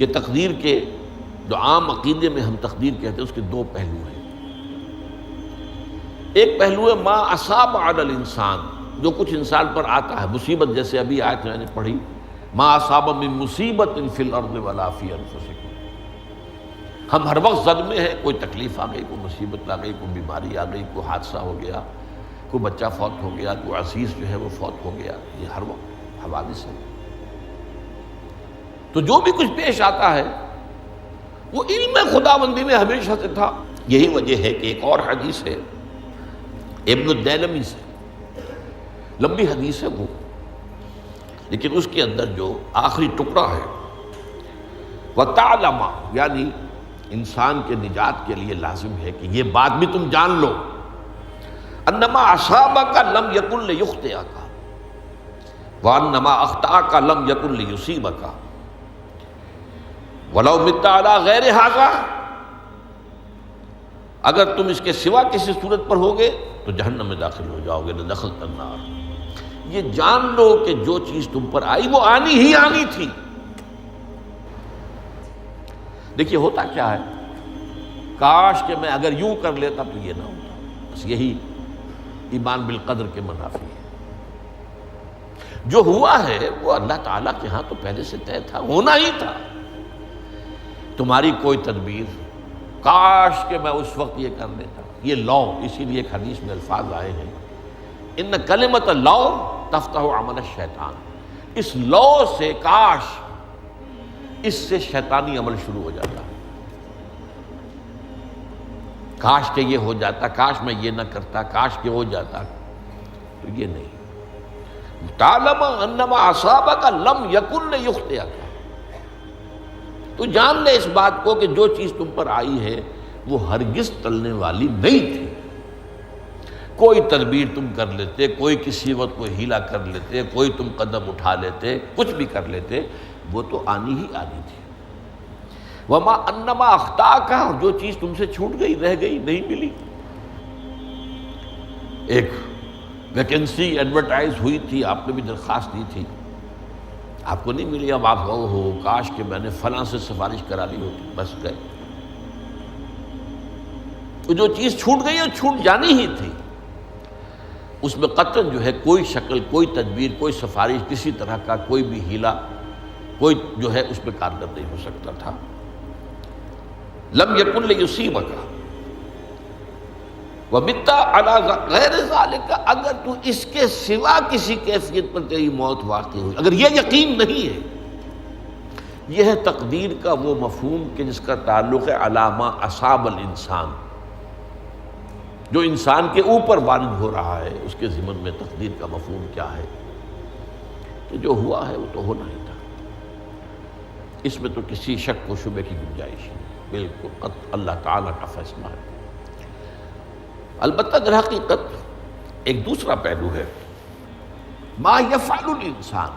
کہ تقدیر کے جو عام عقیدے میں ہم تقدیر کہتے ہیں اس کے دو پہلو ہیں۔ ایک پہلو ہے ما اصاب علی الانسان، جو کچھ انسان پر آتا ہے مصیبت، جیسے ابھی آیت میں نے پڑھی ما اصاب من مصیبت فی الارض ولا فی انفسکم۔ ہم ہر وقت زد میں ہیں، کوئی تکلیف آ گئی، کوئی مصیبت آ گئی، کوئی بیماری آ گئی، کوئی حادثہ ہو گیا، کوئی بچہ فوت ہو گیا، کوئی عزیز جو ہے وہ فوت ہو گیا، یہ ہر وقت حوادث ہے۔ تو جو بھی کچھ پیش آتا ہے وہ علم خداوندی میں ہمیشہ سے تھا۔ یہی وجہ ہے کہ ایک اور حدیث ہے ابن الدیلمی سے، لمبی حدیث ہے وہ، لیکن اس کے اندر جو آخری ٹکڑا ہے وَتَعْلَمَ، یعنی انسان کے نجات کے لیے لازم ہے کہ یہ بات بھی تم جان لو انما اصابک لم یکن لیخطئک وانما اخطاک لم یکن لیصیبک ولو مت علی غیر ھذا، اگر تم اس کے سوا کسی صورت پر ہوگے تو جہنم میں داخل ہو جاؤ گے، لدخلت النار۔ یہ جان لو کہ جو چیز تم پر آئی وہ آنی ہی آنی تھی۔ دیکھیے ہوتا کیا ہے، کاش کہ میں اگر یوں کر لیتا تو یہ نہ ہوتا، بس یہی ایمان بالقدر کے منافی ہے۔ جو ہوا ہے وہ اللہ تعالیٰ کے ہاں تو پہلے سے طے تھا، ہونا ہی تھا۔ تمہاری کوئی تدبیر، کاش کہ میں اس وقت یہ کر لیتا، یہ لو، اسی لیے ایک حدیث میں الفاظ آئے ہیں ان کلمۃ لو تفتح عمل الشیطان، اس لو سے، کاش، اس سے شیطانی عمل شروع ہو جاتا ہے۔ کاش کہ یہ ہو جاتا، کاش میں یہ نہ کرتا، کاش کہ ہو جاتا، تو یہ نہیں۔ تعلم انما اصابک لم یکن لیخطئک، تو جان لے اس بات کو کہ جو چیز تم پر آئی ہے وہ ہرگز ٹلنے والی نہیں تھی۔ کوئی تدبیر تم کر لیتے، کوئی کسی وقت کوئی ہیلا کر لیتے، کوئی تم قدم اٹھا لیتے، کچھ بھی کر لیتے، وہ تو آنی ہی آنی تھی۔ وما انما اخطاک، جو چیز تم سے چھوٹ گئی، رہ گئی، نہیں ملی۔ ایک ویکنسی ایڈورٹائز ہوئی تھی، آپ نے بھی درخواست دی تھی، آپ کو نہیں ملی، اب آپ ہو کاش کہ میں نے فلاں سے سفارش کرا لی ہوتی، بس گئے۔ تو جو چیز چھوٹ گئی وہ چھوٹ جانی ہی تھی، اس میں قطعاً جو ہے کوئی شکل، کوئی تدبیر، کوئی سفارش، کسی طرح کا کوئی بھی ہیلا، کوئی جو ہے اس پہ کارگر نہیں ہو سکتا تھا۔ لم یکن لیصیبک ومت علی غیر ذالک، اگر تو اس کے سوا کسی کیفیت پر تیری موت واقع ہوئی، اگر یہ یقین نہیں ہے، یہ ہے تقدیر کا وہ مفہوم کہ جس کا تعلق ہے علی ما اصاب الانسان، جو انسان کے اوپر وارد ہو رہا ہے، اس کے ضمن میں تقدیر کا مفہوم کیا ہے، کہ جو ہوا ہے وہ تو ہونا ہی تھا، اس میں تو کسی شک و شبے کی گنجائش نہیں، بالکل قطع اللہ تعالیٰ کا فیصلہ ہے۔ البتہ در حقیقت ایک دوسرا پہلو ہے، ما یفعل الانسان،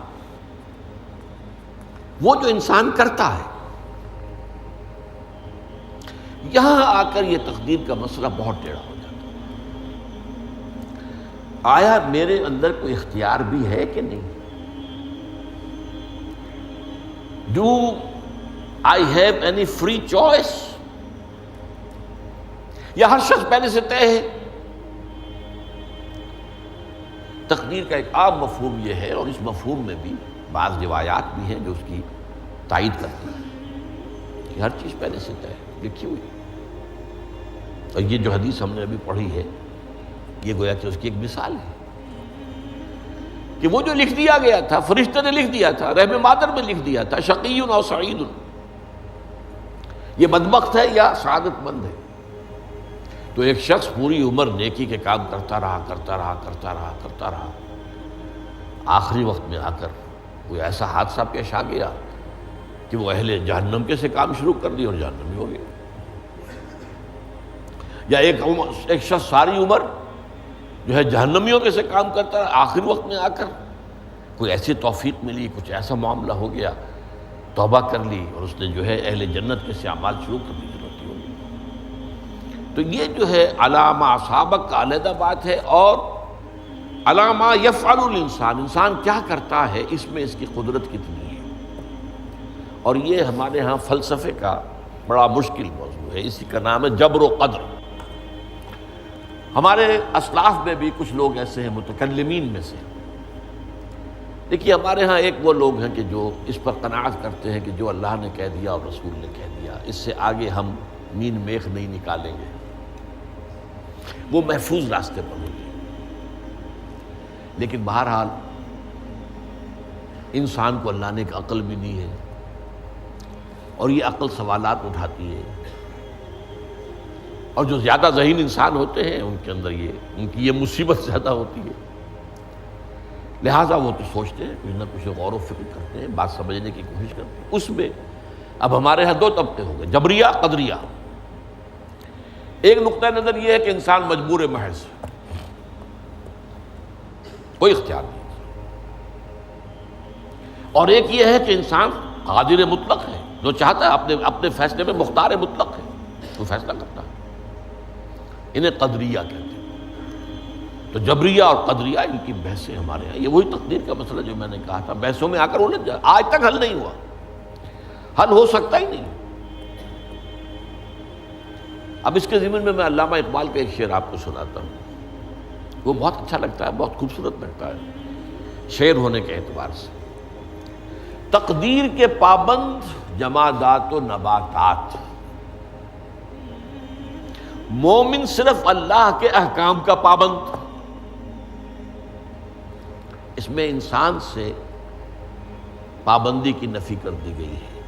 وہ جو انسان کرتا ہے۔ یہاں آ کر یہ تقدیر کا مسئلہ بہت ٹیڑھا ہو جاتا ہے۔ آیا میرے اندر کوئی اختیار بھی ہے کہ نہیں؟ Do I have any free choice؟ یا ہر شخص پہلے سے طے ہے؟ تقدیر کا ایک عام مفہوم یہ ہے، اور اس مفہوم میں بھی بعض روایات بھی ہیں جو اس کی تائید کرتی ہیں کہ ہر چیز پہلے سے طے ہے، لکھی ہوئی۔ اور یہ جو حدیث ہم نے ابھی پڑھی ہے، یہ گویا کہ اس کی ایک مثال ہے کہ وہ جو لکھ دیا گیا تھا، فرشتے نے لکھ دیا تھا، رحم مادر میں لکھ دیا تھا، شقی او سعید، یہ بدبخت ہے یا سعادت مند ہے۔ تو ایک شخص پوری عمر نیکی کے کام کرتا رہا، آخری وقت میں آ کر کوئی ایسا حادثہ پیش آ گیا کہ وہ اہل جہنم کے سے کام شروع کر دی اور جہنمی ہو گیا۔ یا ایک شخص ساری عمر جو ہے جہنمیوں کے سے کام کرتا رہا، آخری وقت میں آ کر کوئی ایسی توفیق ملی، کچھ ایسا معاملہ ہو گیا، توبہ کر لی اور اس نے جو ہے اہل جنت کے سے اعمال شروع کر دی، ضرورت ہو گئی۔ تو یہ جو ہے علامہ اصابک کا علیحدہ بات ہے، اور علامہ یفعل الانسان، انسان کیا کرتا ہے، اس میں اس کی قدرت کتنی ہے، اور یہ ہمارے ہاں فلسفے کا بڑا مشکل موضوع ہے، اسی کا نام ہے جبر و قدر۔ ہمارے اسلاف میں بھی کچھ لوگ ایسے ہیں متکلمین میں سے، دیکھیے ہمارے ہاں ایک وہ لوگ ہیں کہ جو اس پر قناعت کرتے ہیں کہ جو اللہ نے کہہ دیا اور رسول نے کہہ دیا، اس سے آگے ہم مین میخ نہیں نکالیں گے، وہ محفوظ راستے پر ہوتے ہیں۔ لیکن بہرحال انسان کو اللہ نے ایک عقل بھی دی ہے، اور یہ عقل سوالات اٹھاتی ہے، اور جو زیادہ ذہین انسان ہوتے ہیں ان کے اندر ان کی یہ مصیبت زیادہ ہوتی ہے، لہٰذا وہ تو سوچتے ہیں، کچھ نہ کچھ غور و فکر کرتے ہیں، بات سمجھنے کی کوشش کرتے ہیں۔ اس میں اب ہمارے ہاں دو طبقے ہو گئے، جبریہ قدریہ۔ ایک نقطہ نظر یہ ہے کہ انسان مجبور محض، کوئی اختیار نہیں، اور ایک یہ ہے کہ انسان قادر مطلق ہے، جو چاہتا ہے اپنے فیصلے میں مختار مطلق ہے، وہ فیصلہ کرتا ہے۔ انہیں قدریہ کہتے ہیں۔ تو جبریہ اور قدریہ ان کی بحثیں ہمارے ہیں، یہ وہی تقدیر کا مسئلہ جو میں نے کہا تھا، بحثوں میں آ کر الجھ جائے، آج تک حل نہیں ہوا، حل ہو سکتا ہی نہیں۔ اب اس کے ضمن میں علامہ اقبال کا ایک شعر آپ کو سناتا ہوں، وہ بہت اچھا لگتا ہے، بہت خوبصورت لگتا ہے شعر ہونے کے اعتبار سے۔ تقدیر کے پابند جمادات و نباتات، مومن صرف اللہ کے احکام کا پابند۔ اس میں انسان سے پابندی کی نفی کر دی گئی ہے،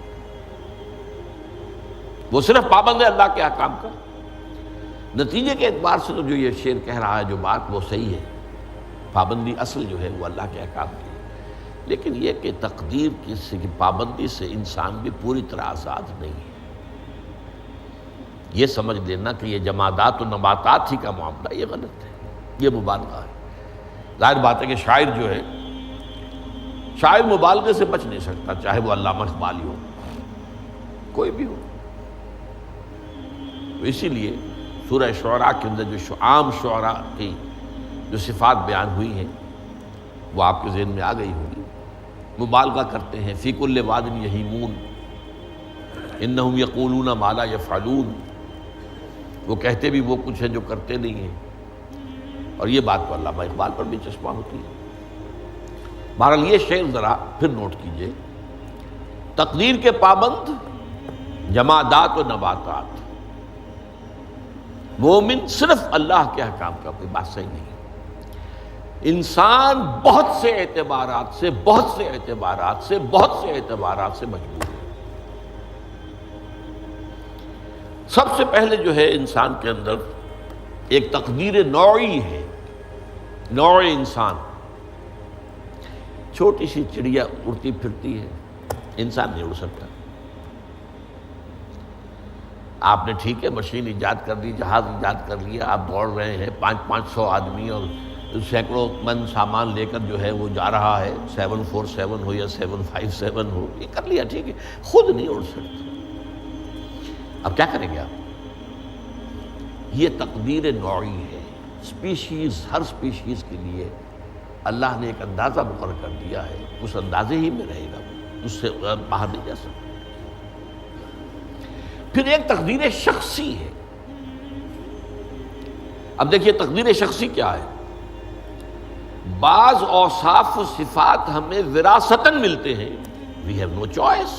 وہ صرف پابند ہے اللہ کے احکام کا۔ نتیجے کے اعتبار سے تو جو یہ شعر کہہ رہا ہے، جو بات وہ صحیح ہے، پابندی اصل جو ہے وہ اللہ کے احکام کی ہے، لیکن یہ کہ تقدیر کی پابندی سے انسان بھی پوری طرح آزاد نہیں ہے۔ یہ سمجھ لینا کہ یہ جمادات و نباتات ہی کا معاملہ، یہ غلط ہے، یہ مبالغہ ہے۔ ظاہر بات ہے کہ شاعر جو ہے، شاعر مبالغے سے بچ نہیں سکتا، چاہے وہ علامہ اقبال ہو، کوئی بھی ہو۔ تو اسی لیے سورہ شعراء کے اندر جو عام شعراء کی جو صفات بیان ہوئی ہیں وہ آپ کے ذہن میں آ گئی ہوگی۔ مبالغہ کرتے ہیں، فی کل واد یہیمون انہم یقولون ما لا یفعلون، وہ کہتے بھی وہ کچھ ہے جو کرتے نہیں ہیں، اور یہ بات تو علامہ اقبال پر بھی چشمہ ہوتی ہے۔ بہرحال یہ شعر ذرا پھر نوٹ کیجئے، تقدیر کے پابند جمادات و نباتات، مومن صرف اللہ کے احکام کا، کوئی بات صحیح نہیں۔ انسان بہت سے اعتبارات سے مجبور ہے۔ سب سے پہلے جو ہے انسان کے اندر ایک تقدیر نوعی ہے، نوع انسان۔ چھوٹی سی چڑیا اڑتی پھرتی ہے، انسان نہیں اڑ سکتا۔ آپ نے ٹھیک ہے مشین ایجاد کر لی، جہاز ایجاد کر لیا، آپ دوڑ رہے ہیں، 500 آدمی اور سینکڑوں من سامان لے کر جو ہے وہ جا رہا ہے، 747 ہو یا 757 ہو، یہ کر لیا ٹھیک ہے، خود نہیں اڑ سکتا۔ اب کیا کریں گے آپ؟ یہ تقدیر نوعی ہے، سپیشیز، ہر سپیشیز کے لیے اللہ نے ایک اندازہ مقرر کر دیا ہے، اس اندازے ہی میں رہے گا، اس سے باہر نہیں جا سکتا۔ پھر ایک تقدیر شخصی ہے۔ اب دیکھیے تقدیر شخصی کیا ہے؟ بعض اوصاف و صفات ہمیں وراثتاً ملتے ہیں، we have no choice۔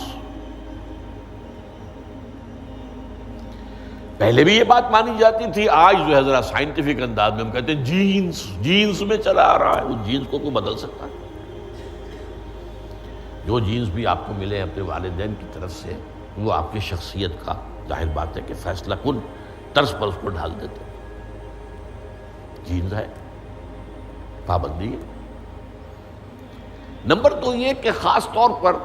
پہلے بھی یہ بات مانی جاتی تھی، آج جو ہے ذرا سائنٹیفک انداز میں ہم کہتے ہیں جینز میں چلا آ رہا ہے، اس جینز کو کوئی بدل سکتا ہے؟ جو جینز بھی آپ کو ملے اپنے والدین کی طرف سے، وہ آپ کی شخصیت کا ظاہر بات ہے کہ فیصلہ کن طرز پر اس کو ڈھال دیتے ہیں۔ جینز ہے، پابندی ہے۔ نمبر 2 یہ کہ خاص طور پر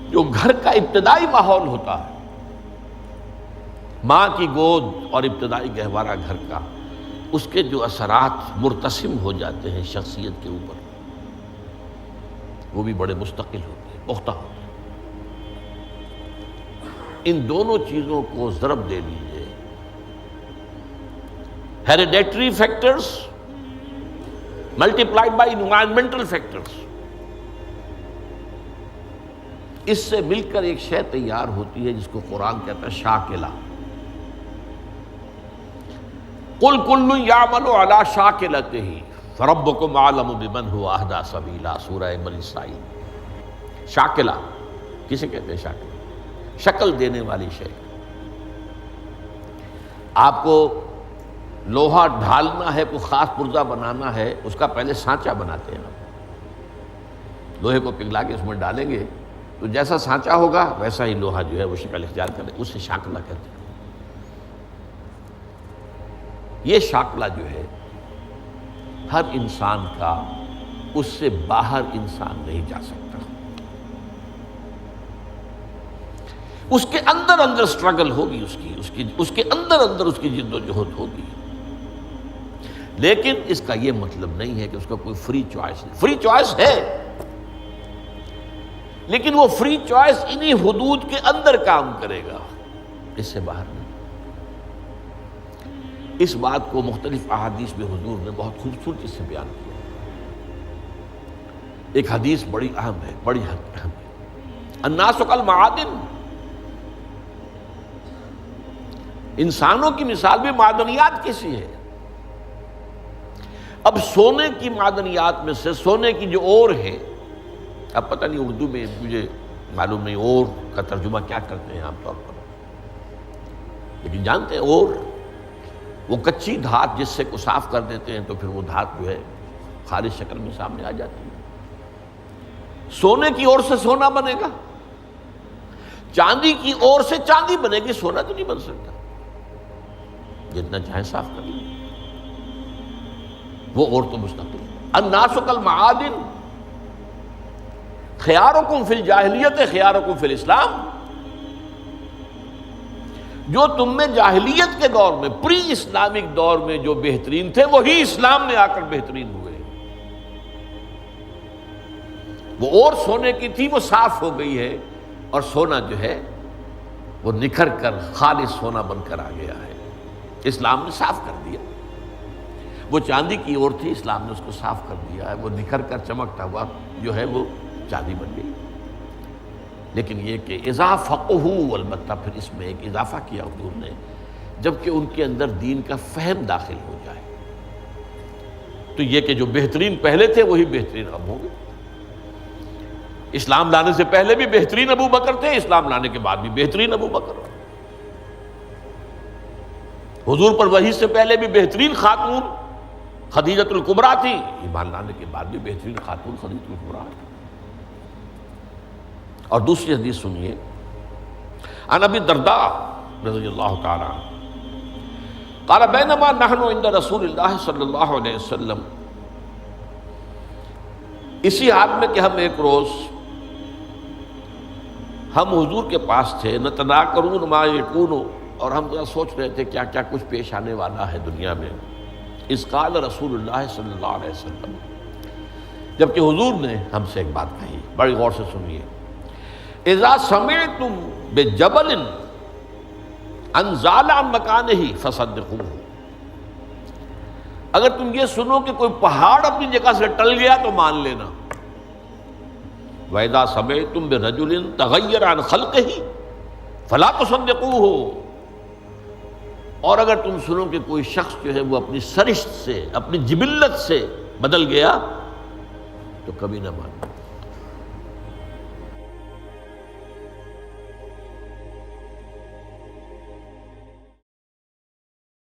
جو گھر کا ابتدائی ماحول ہوتا ہے، ماں کی گود اور ابتدائی گہوارہ گھر کا، اس کے جو اثرات مرتسم ہو جاتے ہیں شخصیت کے اوپر، وہ بھی بڑے مستقل ہوتے ہیں، پختہ ہوتے ہیں۔ ان دونوں چیزوں کو ضرب دے لیجئے، hereditary factors multiplied by environmental factors, اس سے مل کر ایک شے تیار ہوتی ہے جس کو قرآن کہتا ہے شاکلہ۔ قل کل یعمل علی شاکلتہ فربکم اعلم بمن هو اہدی سبیلا، سورہ بنی اسرائیل۔ شاکلہ کسے کہتے ہیں؟ شاکلہ شکل دینے والی شے۔ آپ کو لوہا ڈھالنا ہے، کوئی خاص پرزہ بنانا ہے، اس کا پہلے سانچہ بناتے ہیں۔ لوہے کو پگھلا کے اس میں ڈالیں گے تو جیسا سانچہ ہوگا ویسا ہی لوہا جو ہے وہ شکل اختیار کرے، اسے شاکلہ کہتے ہیں۔ یہ شاکلہ جو ہے ہر انسان کا، اس سے باہر انسان نہیں جا سکتا۔ اس کے اندر اندر سٹرگل ہوگی، اس کے اندر اس کی جد و جہد ہوگی، لیکن اس کا یہ مطلب نہیں ہے کہ اس کا کوئی فری چوائس نہیں۔ فری چوائس ہے، لیکن وہ فری چوائس انہی حدود کے اندر کام کرے گا، اس سے باہر نہیں۔ اس بات کو مختلف احادیث میں حضور نے بہت خوبصورتی سے بیان کیا۔ ایک حدیث بڑی اہم ہے، بڑی اہم ہے۔ الناس کالمعادن، انسانوں کی مثال بھی معدنیات کی سی ہے۔ اب سونے کی معدنیات میں سے سونے کی جو اور ہے، اب پتہ نہیں اردو میں مجھے معلوم نہیں اور کا ترجمہ کیا کرتے ہیں عام طور پر، لیکن جانتے ہیں اور وہ کچی دھات جس سے کو صاف کر دیتے ہیں تو پھر وہ دھات جو ہے خالص شکل میں سامنے آ جاتی ہے۔ سونے کی اور سے سونا بنے گا، چاندی کی اور سے چاندی بنے گی، سونا تو نہیں بن سکتا، جتنا چاہے صاف کر لیں، وہ اور تو مستقل۔ الناس کالمعادن خیارکم فی الجاہلیت خیارکم فی الاسلام، جو تم میں جاہلیت کے دور میں، پری اسلامک دور میں جو بہترین تھے وہی اسلام میں آ کر بہترین ہوئے۔ وہ اور سونے کی تھی وہ صاف ہو گئی ہے، اور سونا جو ہے وہ نکھر کر خالص سونا بن کر آ گیا ہے، اسلام نے صاف کر دیا۔ وہ چاندی کی اور تھی، اسلام نے اس کو صاف کر دیا ہے، وہ نکھر کر چمکتا ہوا جو ہے وہ چاندی بن گئی۔ لیکن یہ کہ اذا فقہوا، البتہ پھر اس میں ایک اضافہ کیا حضور نے، جبکہ ان کے اندر دین کا فہم داخل ہو جائے تو یہ کہ جو بہترین پہلے تھے وہی بہترین اب ہوں گے۔ اسلام لانے سے پہلے بھی بہترین ابو بکر تھے، اسلام لانے کے بعد بھی بہترین ابو بکر۔ حضور پر وحی سے پہلے بھی بہترین خاتون خدیجۃ الکبریٰ تھی، ایمان لانے کے بعد بھی بہترین خاتون خدیجۃ الکبریٰ تھی۔ اور دوسری حدیث سنیے، عن ابی الدرداء رضی اللہ تعالی عنہ قال بینما نحن عند رسول اللہ صلی اللہ علیہ وسلم، اسی حال میں کہ ہم ایک روز ہم حضور کے پاس تھے، نتناکرون ما یکون، اور ہم ذرا سوچ رہے تھے کیا کیا کچھ پیش آنے والا ہے دنیا میں۔ اذ قال رسول اللہ صلی اللہ علیہ وسلم، جبکہ حضور نے ہم سے ایک بات کہی، بڑی غور سے سنیے۔ اذا سمعتم بجبل انزال عن مکانہ فصدقوہ، اگر تم یہ سنو کہ کوئی پہاڑ اپنی جگہ سے ٹل گیا تو مان لینا۔ وَإِذَا سَمِعْتُمْ بِرَجُلٍ تَغَيَّرَ عَنْ خَلْقِهِ فَلَا تُصَدِّقُوهُ، اور اگر تم سنو کہ کوئی شخص جو ہے وہ اپنی سرشت سے، اپنی جبلت سے بدل گیا تو کبھی نہ مانو۔